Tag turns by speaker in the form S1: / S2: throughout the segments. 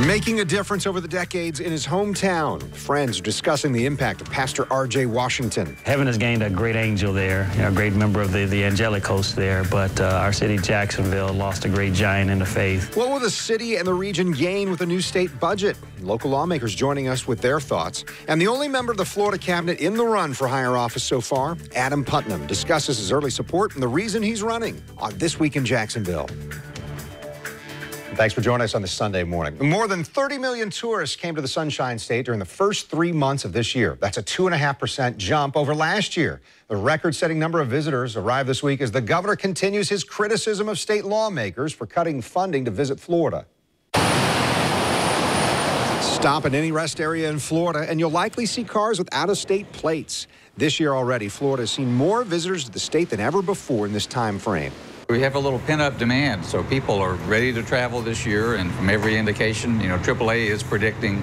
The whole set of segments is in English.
S1: Making a difference over the decades in his hometown. Friends are discussing the impact of Pastor R.J. Washington.
S2: Heaven has gained a great angel there, a great member of the angelic host there, but our city, Jacksonville, lost a great giant in the faith.
S1: What will the city and the region gain with a new state budget? Local lawmakers joining us with their thoughts. And the only member of the Florida cabinet in the run for higher office so far, Adam Putnam, discusses his early support and the reason he's running on This Week in Jacksonville. Thanks for joining us on this Sunday morning. More than 30 million tourists came to the Sunshine State during the first 3 months of this year. That's a 2.5% jump over last year. The record-setting number of visitors arrived this week as the governor continues his criticism of state lawmakers for cutting funding to Visit Florida. Stop at any rest area in Florida, and you'll likely see cars with out-of-state plates. This year already, Florida has seen more visitors to the state than ever before in this time frame.
S3: We have a little pent-up demand, so people are ready to travel this year, and from every indication, AAA is predicting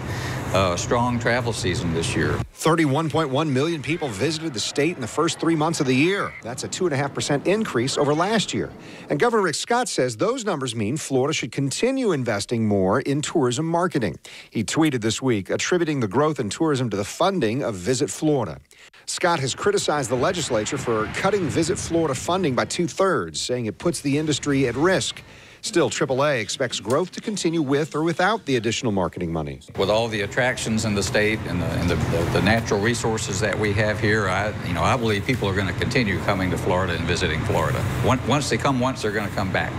S3: a strong travel season this year.
S1: 31.1 million people visited the state in the first 3 months of the year. That's a 2.5% increase over last year. And Governor Rick Scott says those numbers mean Florida should continue investing more in tourism marketing. He tweeted this week, attributing the growth in tourism to the funding of Visit Florida. Scott has criticized the legislature for cutting Visit Florida funding by 2/3, saying it puts the industry at risk. Still, AAA expects growth to continue with or without the additional marketing money.
S3: With all the attractions in the state and the natural resources that we have here, I believe people are going to continue coming to Florida and visiting Florida. Once they come once, they're going to come back.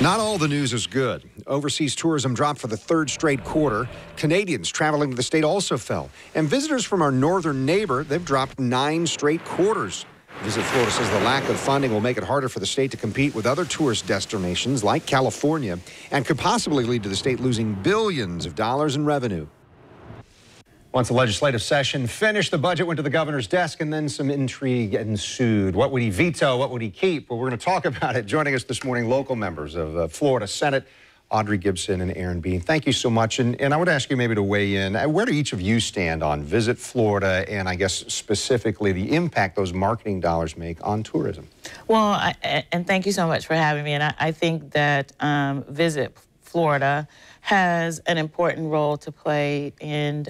S1: Not all the news is good. Overseas tourism dropped for the third straight quarter. Canadians traveling to the state also fell. And visitors from our northern neighbor, they've dropped 9 straight quarters. Visit Florida says the lack of funding will make it harder for the state to compete with other tourist destinations like California and could possibly lead to the state losing billions of dollars in revenue. Once the legislative session finished, the budget went to the governor's desk and then some intrigue ensued. What would he veto? What would he keep? Well, we're going to talk about it. Joining us this morning, local members of the Florida Senate, Audrey Gibson and Aaron Bean. Thank you so much. And I would ask you maybe to weigh in. Where do each of you stand on Visit Florida and I guess specifically the impact those marketing dollars make on tourism?
S4: Well, and thank you so much for having me. And I think that Visit Florida has an important role to play in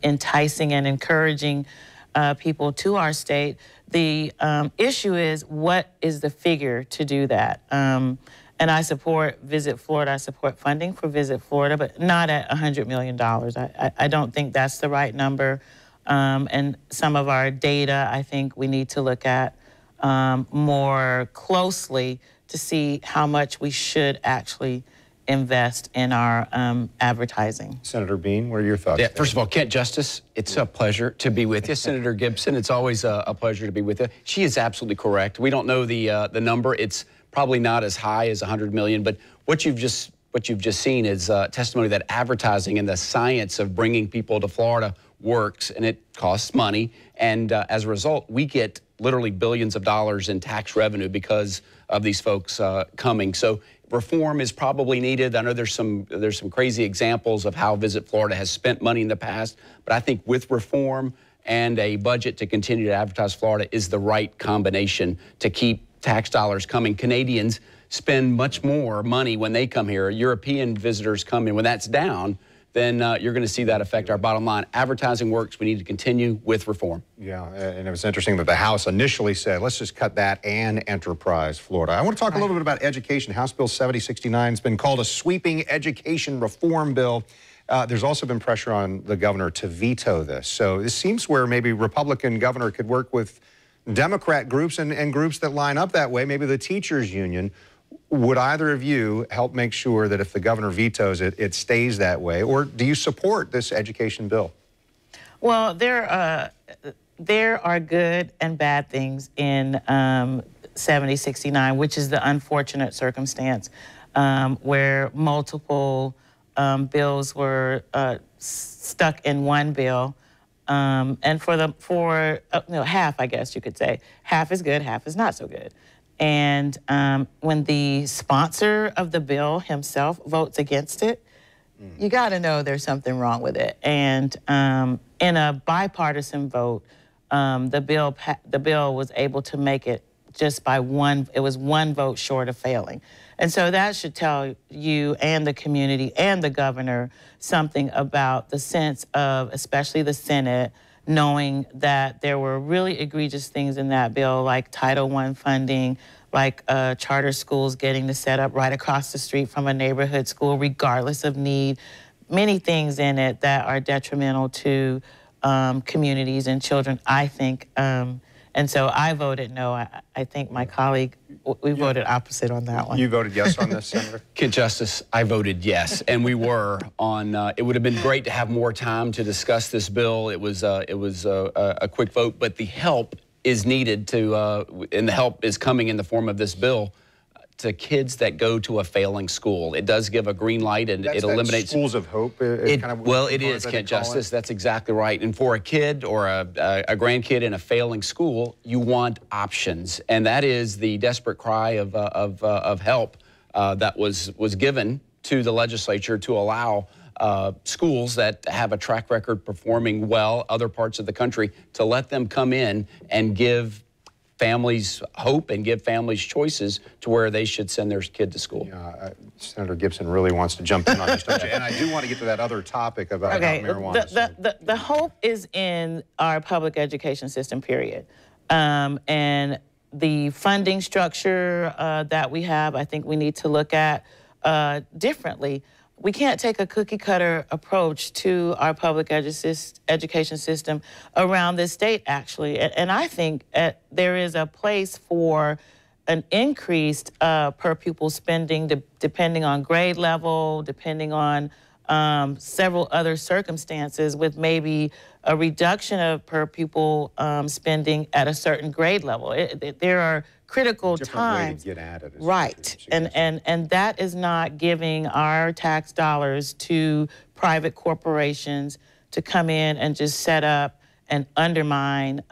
S4: enticing and encouraging people to our state. The issue is, what is the figure to do that? And I support Visit Florida. I support funding for Visit Florida, but not at $100 million. I don't think that's the right number. And some of our data, I think we need to look at more closely to see how much we should actually invest in our advertising.
S1: Senator Bean, what are your thoughts?
S5: Yeah, first of all, Kent Justice, it's a pleasure to be with you. Senator Gibson, it's always a pleasure to be with you. She is absolutely correct. We don't know the number. It's probably not as high as 100 million, but what you've just seen is testimony that advertising and the science of bringing people to Florida works, and it costs money. And as a result, we get literally billions of dollars in tax revenue because of these folks coming. So reform is probably needed. I know there's some crazy examples of how Visit Florida has spent money in the past, but I think with reform and a budget to continue to advertise Florida is the right combination to keep tax dollars coming. Canadians spend much more money when they come here. European visitors come in. When that's down, then you're going to see that affect our bottom line. Advertising works. We need to continue with reform.
S1: Yeah, and it was interesting that the House initially said, let's just cut that and enterprise Florida. I want to talk a little bit about education. House Bill 7069 has been called a sweeping education reform bill. There's also been pressure on the governor to veto this. So this seems where maybe Republican governor could work with Democrat groups and groups that line up that way, maybe the teachers union. Would either of you help make sure that if the governor vetoes it, it stays that way? Or do you support this education bill?
S4: Well, there are good and bad things in 7069, which is the unfortunate circumstance where multiple bills were stuck in one bill. And for half, I guess you could say, half is good, half is not so good. And when the sponsor of the bill himself votes against it, you got to know there's something wrong with it. And in a bipartisan vote, the bill was able to make it just by it was one vote short of failing. And so that should tell you and the community and the governor something about the sense of, especially the Senate, knowing that there were really egregious things in that bill, like Title I funding, like charter schools getting to set up right across the street from a neighborhood school, regardless of need. Many things in it that are detrimental to communities and children, I think. And so I voted no. I think my colleague, we voted opposite on that one.
S1: You voted yes on this, Senator?
S5: Kid Justice, I voted yes, and we were on. It would have been great to have more time to discuss this bill. It was a quick vote, but the help is needed and the help is coming in the form of this bill to kids that go to a failing school. It does give a green light, and it eliminates
S1: schools of hope.
S5: Well, it is, Kent Justice. That's exactly right. And for a kid or a grandkid in a failing school, you want options, and that is the desperate cry of help that was given to the legislature to allow schools that have a track record performing well, other parts of the country, to let them come in and give families hope and give families choices to where they should send their kid to school.
S1: Senator Gibson really wants to jump in on this, don't you? And I do want to get to that other topic about marijuana.
S4: The hope is in our public education system, period. And the funding structure that we have, I think we need to look at differently. We can't take a cookie-cutter approach to our public education system around this state, actually. And I think there is a place for an increased per pupil spending depending on grade level, depending on several other circumstances, with maybe a reduction of per pupil spending at a certain grade level. There are critical times,
S1: way to get at it,
S4: right? And that is not giving our tax dollars to private corporations to come in and just set up and undermine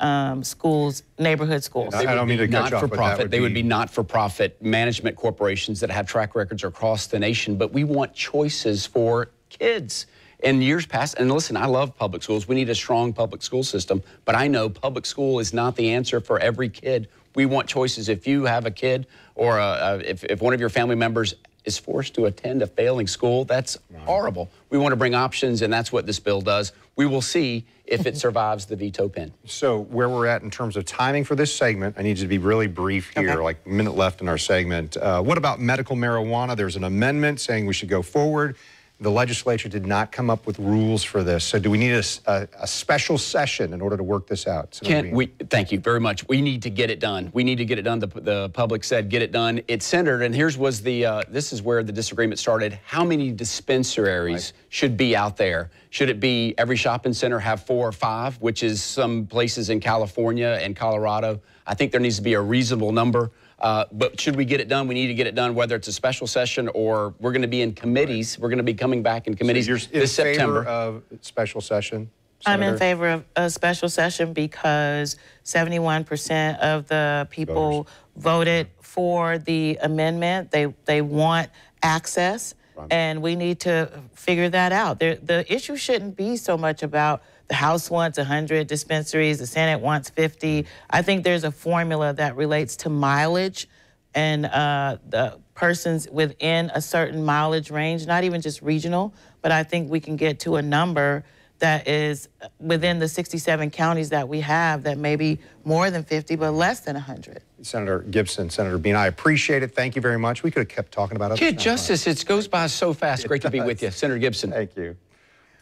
S4: schools, neighborhood schools.
S1: I don't mean to cut you off,
S5: but they would be not-for-profit management corporations that have track records across the nation. But we want choices for kids. In years past, and listen, I love public schools. We need a strong public school system, but I know public school is not the answer for every kid. We want choices. If you have a kid, or if one of your family members is forced to attend a failing school, that's horrible. We want to bring options, and that's what this bill does. We will see if it survives the veto pen.
S1: So where we're at in terms of timing for this segment, I need you to be really brief here, like a minute left in our segment. What about medical marijuana? There's an amendment saying we should go forward. The legislature did not come up with rules for this. So do we need a special session in order to work this out?
S5: Thank you very much. We need to get it done. We need to get it done. The public said get it done. It's centered, and this is where the disagreement started. How many dispensaries should be out there? Should it be every shopping center have 4 or 5, which is some places in California and Colorado? I think there needs to be a reasonable number. But should we get it done? We need to get it done, whether it's a special session or we're going to be in committees. We're going to be coming back in committees this September.
S1: Favor of special session,
S4: Senator? I'm in favor of a special session because 71% of the people voted for the amendment. They want access, and we need to figure that out. The issue shouldn't be so much about the House wants 100 dispensaries, the Senate wants 50. I think there's a formula that relates to mileage and the persons within a certain mileage range, not even just regional, but I think we can get to a number that is within the 67 counties that we have that may be more than 50, but less than 100.
S1: Senator Gibson, Senator Bean, I appreciate it. Thank you very much. We could have kept talking about it.
S5: Kid Justice, it goes by so fast. Great to be with you, Senator Gibson.
S1: Thank you.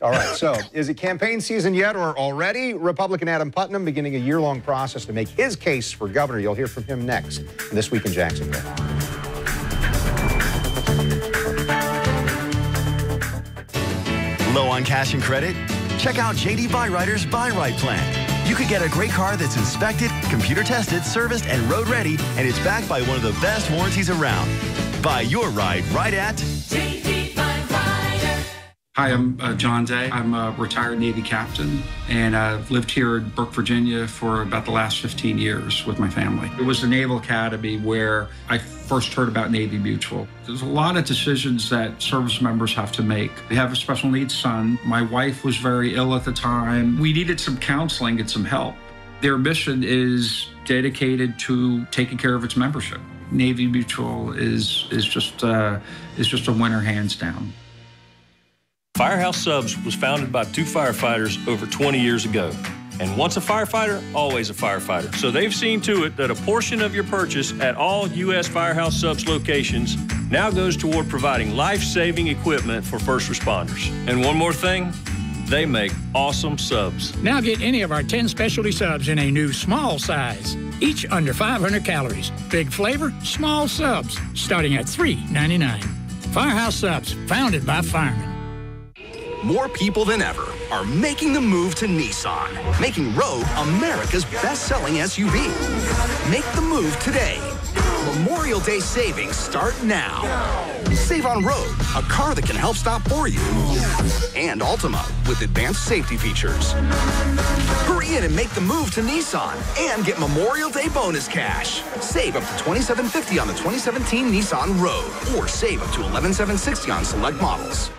S1: All right, so is it campaign season yet or already? Republican Adam Putnam beginning a year-long process to make his case for governor. You'll hear from him next This Week in Jacksonville.
S6: Low on cash and credit? Check out JD Buyrider's Buy Right plan. You could get a great car that's inspected, computer tested, serviced, and road ready, and it's backed by one of the best warranties around. Buy your ride right at JD Buyrider.
S7: Hi, I'm John Day. I'm a retired Navy captain, and I've lived here in Burke, Virginia for about the last 15 years with my family. It was the Naval Academy where I first heard about Navy Mutual. There's a lot of decisions that service members have to make. We have a special needs son. My wife was very ill at the time. We needed some counseling and some help. Their mission is dedicated to taking care of its membership. Navy Mutual is just a winner hands down.
S8: Firehouse Subs was founded by 2 firefighters over 20 years ago. And once a firefighter, always a firefighter. So they've seen to it that a portion of your purchase at all U.S. Firehouse Subs locations now goes toward providing life-saving equipment for first responders. And one more thing, they make awesome subs.
S9: Now get any of our 10 specialty subs in a new small size, each under 500 calories. Big flavor, small subs, starting at $3.99. Firehouse Subs, founded by firemen.
S10: More people than ever are making the move to Nissan, making Rogue America's best-selling SUV. Make the move today. Memorial Day savings start now. Save on Rogue, a car that can help stop for you. And Altima, with advanced safety features. Hurry in and make the move to Nissan and get Memorial Day bonus cash. Save up to $2,750 on the 2017 Nissan Rogue, or save up to $11,760 on select models.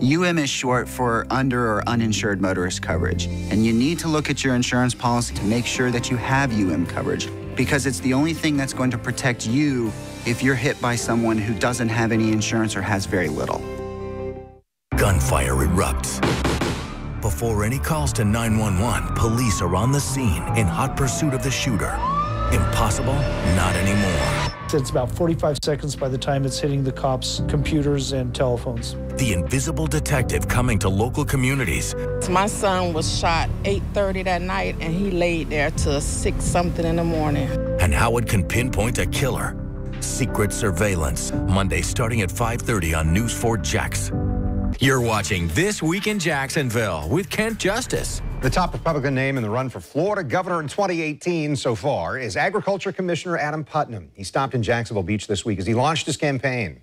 S11: UM is short for under or uninsured motorist coverage, and you need to look at your insurance policy to make sure that you have UM coverage, because it's the only thing that's going to protect you if you're hit by someone who doesn't have any insurance or has very little.
S12: Gunfire erupts. Before any calls to 911, police are on the scene in hot pursuit of the shooter. Impossible? Not anymore.
S13: It's about 45 seconds by the time it's hitting the cops' computers and telephones.
S12: The invisible detective coming to local communities.
S14: My son was shot 8:30 that night, and he laid there till 6-something in the morning.
S12: And how it can pinpoint a killer. Secret Surveillance, Monday starting at 5:30 on News 4 Jax.
S15: You're watching This Week in Jacksonville with Kent Justice.
S1: The top Republican name in the run for Florida governor in 2018 so far is Agriculture Commissioner Adam Putnam. He stopped in Jacksonville Beach this week as he launched his campaign.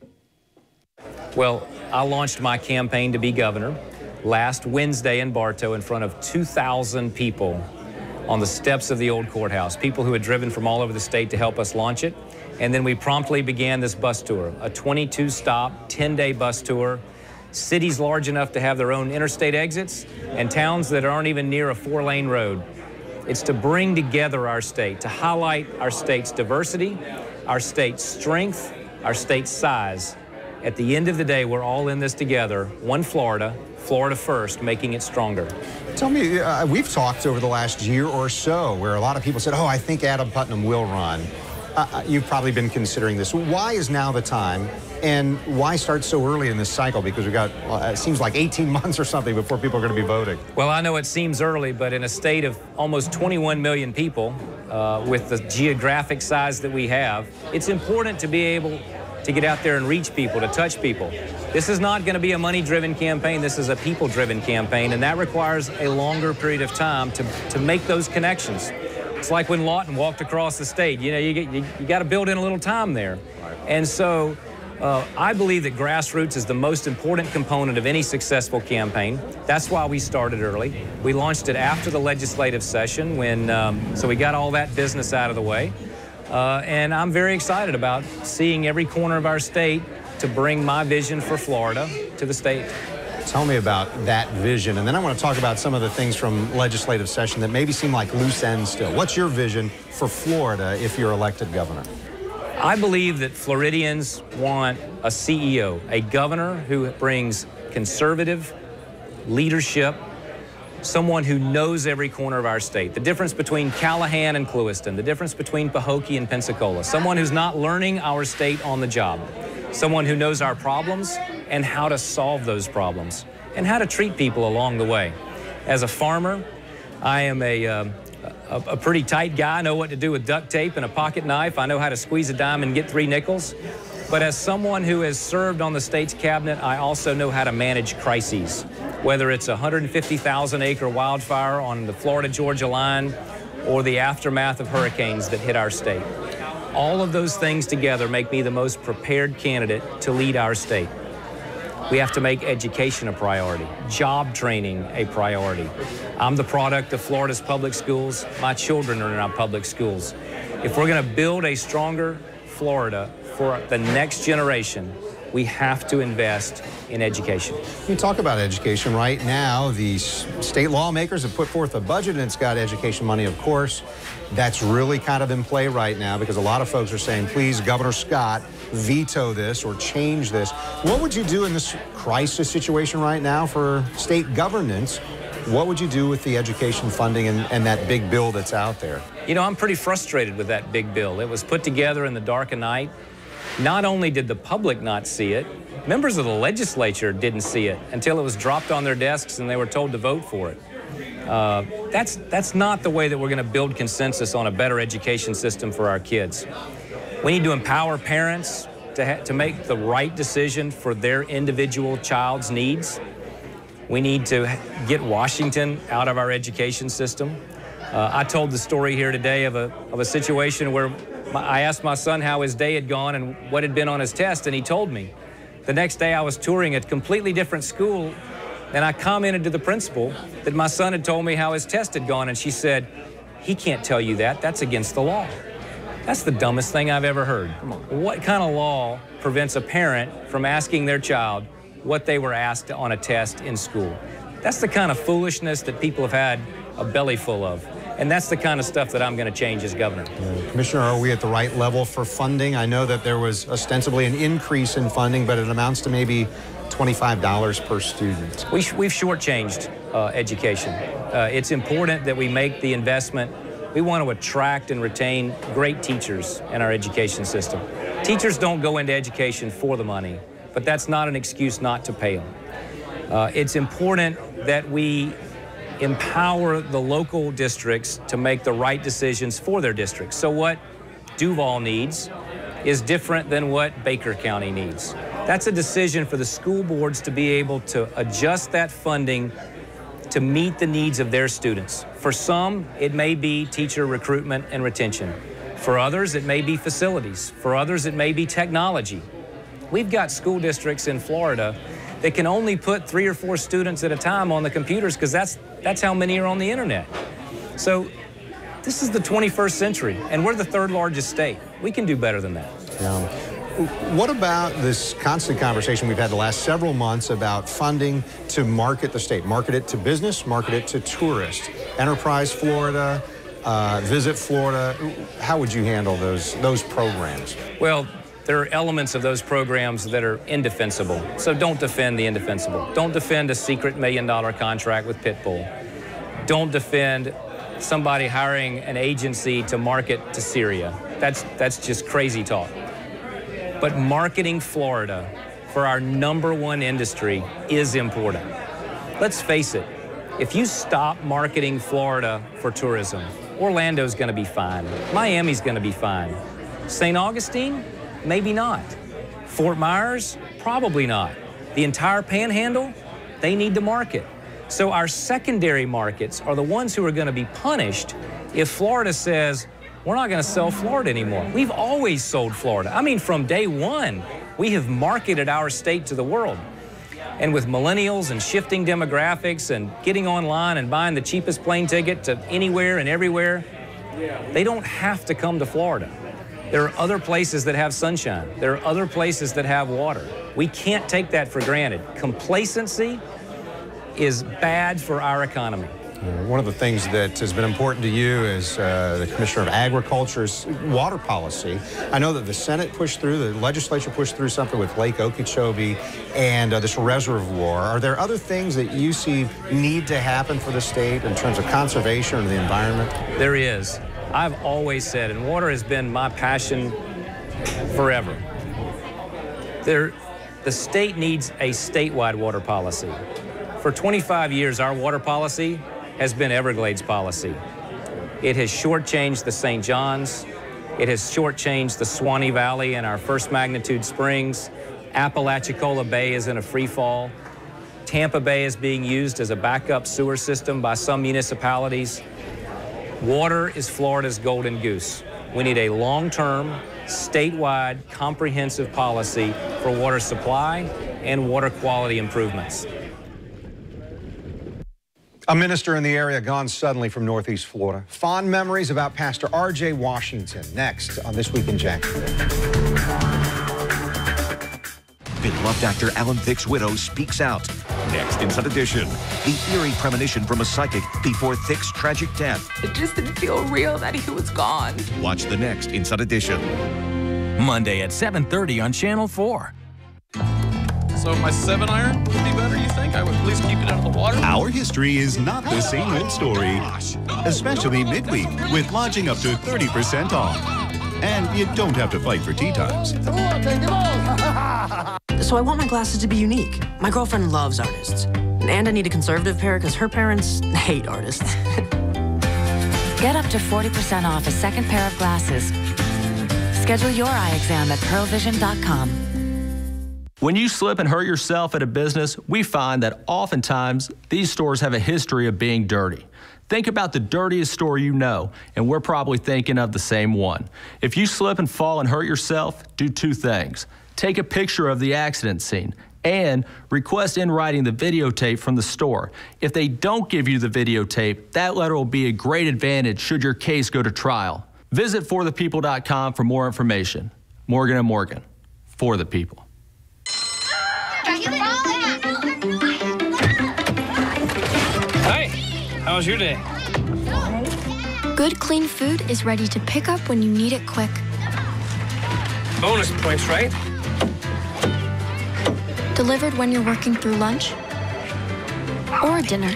S16: Well, I launched my campaign to be governor last Wednesday in Bartow in front of 2,000 people on the steps of the old courthouse, people who had driven from all over the state to help us launch it. And then we promptly began this bus tour, a 22-stop, 10-day bus tour. Cities large enough to have their own interstate exits, and towns that aren't even near a 4-lane road. It's to bring together our state, to highlight our state's diversity, our state's strength, our state's size. At the end of the day, we're all in this together. One Florida, Florida first, making it stronger.
S1: Tell me, we've talked over the last year or so where a lot of people said, oh, I think Adam Putnam will run. You've probably been considering this. Why is now the time, and why start so early in this cycle? Because we've got, it seems like 18 months or something before people are going to be voting.
S16: Well, I know it seems early, but in a state of almost 21 million people, with the geographic size that we have, it's important to be able to get out there and reach people, to touch people. This is not going to be a money-driven campaign. This is a people-driven campaign, and that requires a longer period of time to make those connections. It's like when Lawton walked across the state. You know, you got to build in a little time there. And so I believe that grassroots is the most important component of any successful campaign. That's why we started early. We launched it after the legislative session so we got all that business out of the way. And I'm very excited about seeing every corner of our state to bring my vision for Florida to the state.
S1: Tell me about that vision, and then I want to talk about some of the things from legislative session that maybe seem like loose ends still. What's your vision for Florida if you're elected governor?
S16: I believe that Floridians want a CEO, a governor who brings conservative leadership, someone who knows every corner of our state, the difference between Callahan and Clewiston, the difference between Pahokee and Pensacola, someone who's not learning our state on the job, someone who knows our problems and how to solve those problems and how to treat people along the way. As a farmer, I am a pretty tight guy. I know what to do with duct tape and a pocket knife. I know how to squeeze a dime and get 3 nickels. But as someone who has served on the state's cabinet, I also know how to manage crises, whether it's a 150,000-acre wildfire on the Florida-Georgia line or the aftermath of hurricanes that hit our state. All of those things together make me the most prepared candidate to lead our state. We have to make education a priority, job training a priority. I'm the product of Florida's public schools. My children are in our public schools. If we're going to build a stronger Florida for the next generation, We have to invest in education.
S1: You talk about education right now. The state lawmakers have put forth a budget, and it's got education money, of course. That's really kind of in play right now because a lot of folks are saying, please, Governor Scott, veto this or change this. What would you do in this crisis situation right now for state governance? What would you do with the education funding and that big bill that's out there?
S16: You know, I'm pretty frustrated with that big bill. It was put together in the dark of night. Not only did the public not see it, members of the legislature didn't see it until it was dropped on their desks and they were told to vote for it. That's not the way that we're going to build consensus on a better education system for our kids. We need to empower parents to make the right decision for their individual child's needs. We need to get Washington out of our education system. I told the story here today of a situation where I asked my son how his day had gone and what had been on his test, and he told me. The next day I was touring a completely different school, and I commented to the principal that my son had told me how his test had gone, and she said, he can't tell you that. That's against the law. That's the dumbest thing I've ever heard. What kind of law prevents a parent from asking their child what they were asked on a test in school? That's the kind of foolishness that people have had a belly full of. And that's the kind of stuff that I'm going to change as governor.
S1: Commissioner, are we at the right level for funding? I know that there was ostensibly an increase in funding, but it amounts to maybe $25 per student.
S16: We've shortchanged education. It's important that we make the investment. We want to attract and retain great teachers in our education system. Teachers don't go into education for the money, but that's not an excuse not to pay them. It's important that we empower the local districts to make the right decisions for their districts. So what Duval needs is different than what Baker County needs. That's a decision for the school boards to be able to adjust that funding to meet the needs of their students. For some, it may be teacher recruitment and retention. For others, it may be facilities. For others, it may be technology. We've got school districts in Florida that can only put 3 or 4 students at a time on the computers because that's how many are on the internet. So this is the 21st century, and we're the 3rd largest state. We can do better than that.
S1: Yeah. What about this constant conversation we've had the last several months about funding to market the state, market it to business, market it to tourists? Enterprise Florida, Visit Florida. How would you handle those programs?
S16: Well, there are elements of those programs that are indefensible. So don't defend the indefensible. Don't defend a secret $1 million contract with Pitbull. Don't defend somebody hiring an agency to market to Syria. That's just crazy talk. But marketing Florida for our #1 industry is important. Let's face it, if you stop marketing Florida for tourism, Orlando's going to be fine. Miami's going to be fine. St. Augustine? Maybe not. Fort Myers? Probably not. The entire Panhandle? They need to market. So our secondary markets are the ones who are going to be punished if Florida says, we're not going to sell Florida anymore. We've always sold Florida. I mean, from day one, we have marketed our state to the world. And with millennials and shifting demographics and getting online and buying the cheapest plane ticket to anywhere and everywhere, they don't have to come to Florida. There are other places that have sunshine. There are other places that have water. We can't take that for granted. Complacency is bad for our economy.
S1: One of the things that has been important to you as the Commissioner of Agriculture's water policy. I know that the Senate pushed through, the legislature pushed through something with Lake Okeechobee and this reservoir. Are there other things that you see need to happen for the state in terms of conservation or the environment?
S16: There is. I've always said, and water has been my passion forever. The state needs a statewide water policy. For 25 years, our water policy has been Everglades policy. It has shortchanged the St. John's. It has shortchanged the Swanee Valley and our first magnitude springs. Apalachicola Bay is in a free fall. Tampa Bay is being used as a backup sewer system by some municipalities. Water is Florida's golden goose. We need a long-term, statewide, comprehensive policy for water supply and water quality improvements.
S1: A minister in the area gone suddenly from Northeast Florida. Fond memories about Pastor R.J. Washington. Next on This Week in Jacksonville.
S17: Beloved actor Alan Thicke's widow speaks out. Next, Inside Edition, the eerie premonition from a psychic before Thicke's tragic death.
S18: It just didn't feel real that he was gone.
S17: Watch the next Inside Edition.
S15: Monday at 7:30 on Channel 4.
S19: So my 7-iron would be better, you think? I would at least keep it out of the water?
S20: Our history is not the same old story, especially midweek with lodging up to 30% off. And you don't have to fight for tea times.
S21: So I want my glasses to be unique. My girlfriend loves artists. And I need a conservative pair because her parents hate artists.
S22: Get up to 40% off a second pair of glasses. Schedule your eye exam at pearlvision.com.
S23: When you slip and hurt yourself at a business, we find that oftentimes these stores have a history of being dirty. Think about the dirtiest store you know, and we're probably thinking of the same one. If you slip and fall and hurt yourself, do two things. Take a picture of the accident scene and request in writing the videotape from the store. If they don't give you the videotape, that letter will be a great advantage should your case go to trial. Visit forthepeople.com for more information. Morgan & Morgan, for the people.
S24: Hey, how was your day?
S25: Good, clean food is ready to pick up when you need it quick.
S24: Bonus points, right?
S25: Delivered when you're working through lunch or dinner.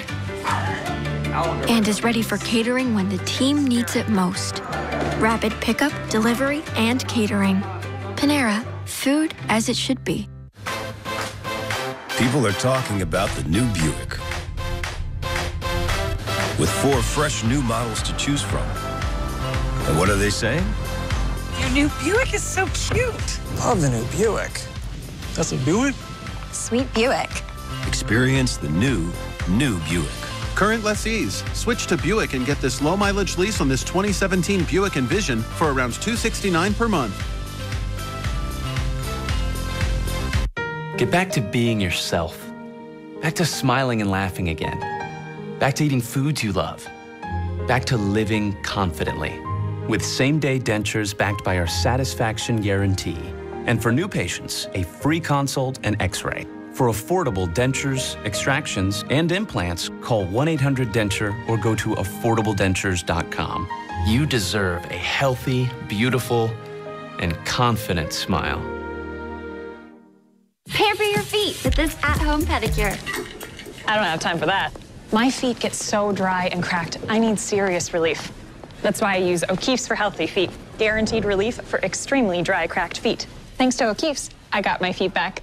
S25: And is ready for catering when the team needs it most. Rapid pickup, delivery, and catering. Panera, food as it should be.
S26: People are talking about the new Buick. With 4 fresh new models to choose from. And what are they saying?
S27: Your new Buick is so cute.
S26: Love the new Buick. That's a Buick?
S25: Sweet Buick.
S26: Experience the new Buick.
S28: Current lessees, switch to Buick and get this low-mileage lease on this 2017 Buick Envision for around $269 per month.
S29: Get back to being yourself. Back to smiling and laughing again. Back to eating foods you love. Back to living confidently. With same-day dentures backed by our satisfaction guarantee. And for new patients, a free consult and x-ray. For affordable dentures, extractions, and implants, call 1-800-DENTURE or go to affordabledentures.com. You deserve a healthy, beautiful, and confident smile.
S25: Pamper your feet with this at-home pedicure.
S30: I don't have time for that. My feet get so dry and cracked, I need serious relief. That's why I use O'Keeffe's for healthy feet. Guaranteed relief for extremely dry, cracked feet. Thanks to O'Keeffe's, I got my feet back.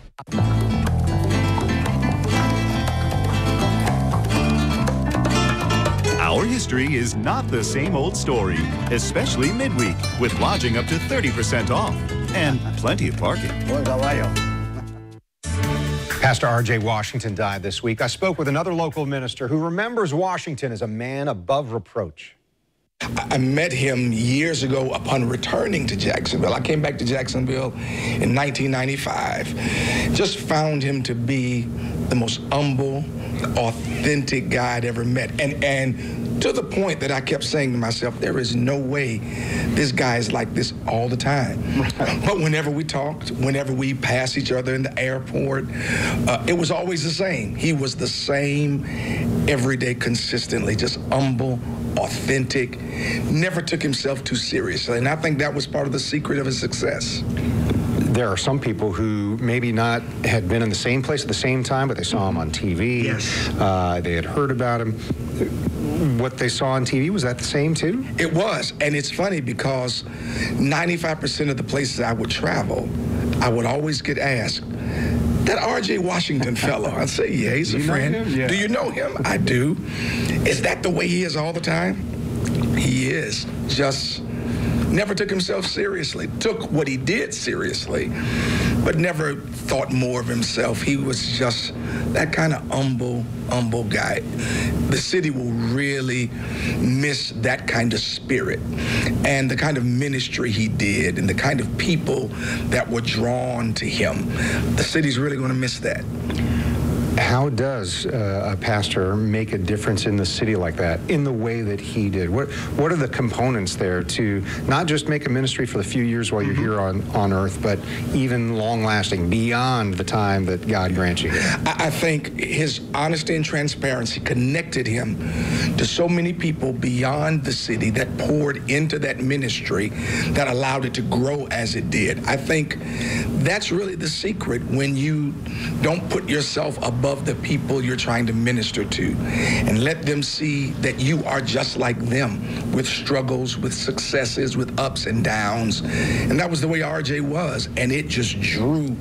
S20: Our history is not the same old story, especially midweek with lodging up to 30% off and plenty of parking.
S1: Pastor R.J. Washington died this week. I spoke with another local minister who remembers Washington as a man above reproach.
S31: I met him years ago upon returning to Jacksonville. I came back to Jacksonville in 1995. Just found him to be the most humble, authentic guy I'd ever met. And to the point that I kept saying to myself, there is no way this guy is like this all the time. But whenever we talked, whenever we passed each other in the airport, it was always the same. He was the same every day consistently, just humble, authentic, never took himself too seriously. And I think that was part of the secret of his success.
S1: There are some people who maybe not had been in the same place at the same time, but they saw him on TV. Yes. They had heard about him. What they saw on TV, was that the same too?
S31: It was, and it's funny because 95% of the places I would travel, I would always get asked, that R.J. Washington fellow. I'd say, yeah, he's a friend. Yeah. Do you know him? I do. Is that the way he is all the time? He is. Just never took himself seriously. Took what he did seriously, but never thought more of himself. He was just that kind of humble guy. The city will really miss that kind of spirit and the kind of ministry he did and the kind of people that were drawn to him. The city's really going to miss that.
S1: How does a pastor make a difference in the city like that, in the way that he did? What are the components there to not just make a ministry for the few years while you're here on earth, but even long-lasting, beyond the time that God grants you?
S31: I think his honesty and transparency connected him to so many people beyond the city that poured into that ministry that allowed it to grow as it did. I think that's really the secret, when you don't put yourself above the people you're trying to minister to and let them see that you are just like them, with struggles, with successes, with ups and downs. And that was the way R.J. was, and it just drew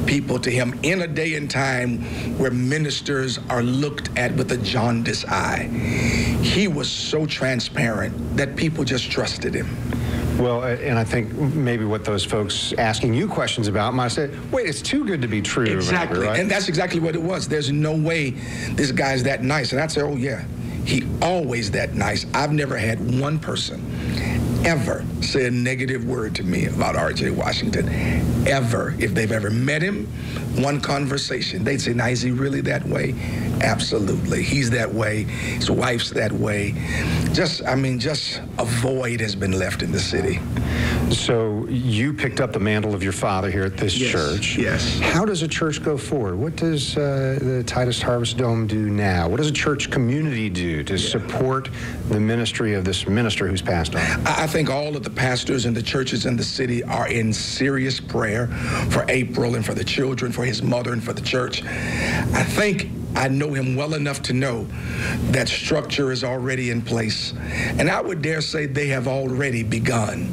S31: people to him in a day and time where ministers are looked at with a jaundiced eye. He was so transparent that people just trusted him.
S1: Well, and I think maybe what those folks asking you questions about might say, wait, it's too good to be true.
S31: Exactly,
S1: maybe, right?
S31: And that's exactly what it was. There's no way this guy's that nice. And I'd say, oh yeah, he always that nice. I've never had one person ever say a negative word to me about R.J. Washington, ever. If they've ever met him, one conversation, they'd say, now, is he really that way? Absolutely. He's that way. His wife's that way. Just a void has been left in the city.
S1: So you picked up the mantle of your father here at this church.
S31: Yes.
S1: How does a church go forward? What does the Titus Harvest Dome do now? What does a church community do to support the ministry of this minister who's passed on?
S31: I think all of the pastors and the churches in the city are in serious prayer for April and for the children, for his mother and for the church. I think I know him well enough to know that structure is already in place. And I would dare say they have already begun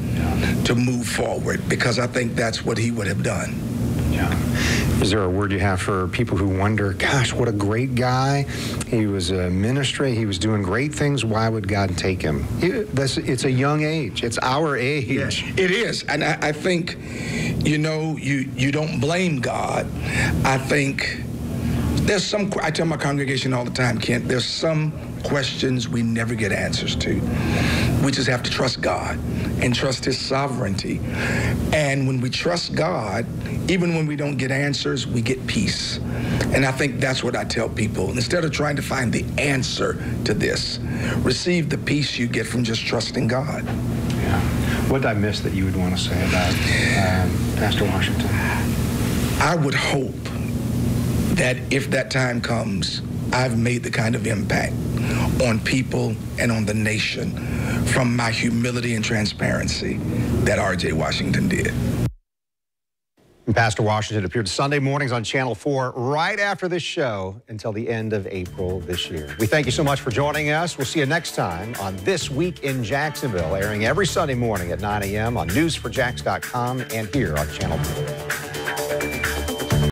S31: to move forward, because I think that's what he would have done.
S1: Yeah. Is there a word you have for people who wonder, gosh, what a great guy. He was a ministry. He was doing great things. Why would God take him? It's a young age. It's our age.
S31: Yeah, it is. And I think, you don't blame God. I think I tell my congregation all the time, Kent, there's some questions we never get answers to. We just have to trust God and trust his sovereignty. And when we trust God, even when we don't get answers, we get peace. And I think that's what I tell people. Instead of trying to find the answer to this, receive the peace you get from just trusting God.
S1: Yeah. What did I miss that you would want to say about Pastor Washington?
S31: I would hope that if that time comes, I've made the kind of impact on people and on the nation from my humility and transparency that R.J. Washington did.
S1: Pastor Washington appeared Sunday mornings on Channel 4 right after this show until the end of April this year. We thank you so much for joining us. We'll see you next time on This Week in Jacksonville, airing every Sunday morning at 9 a.m. on news4jax.com and here on Channel 4.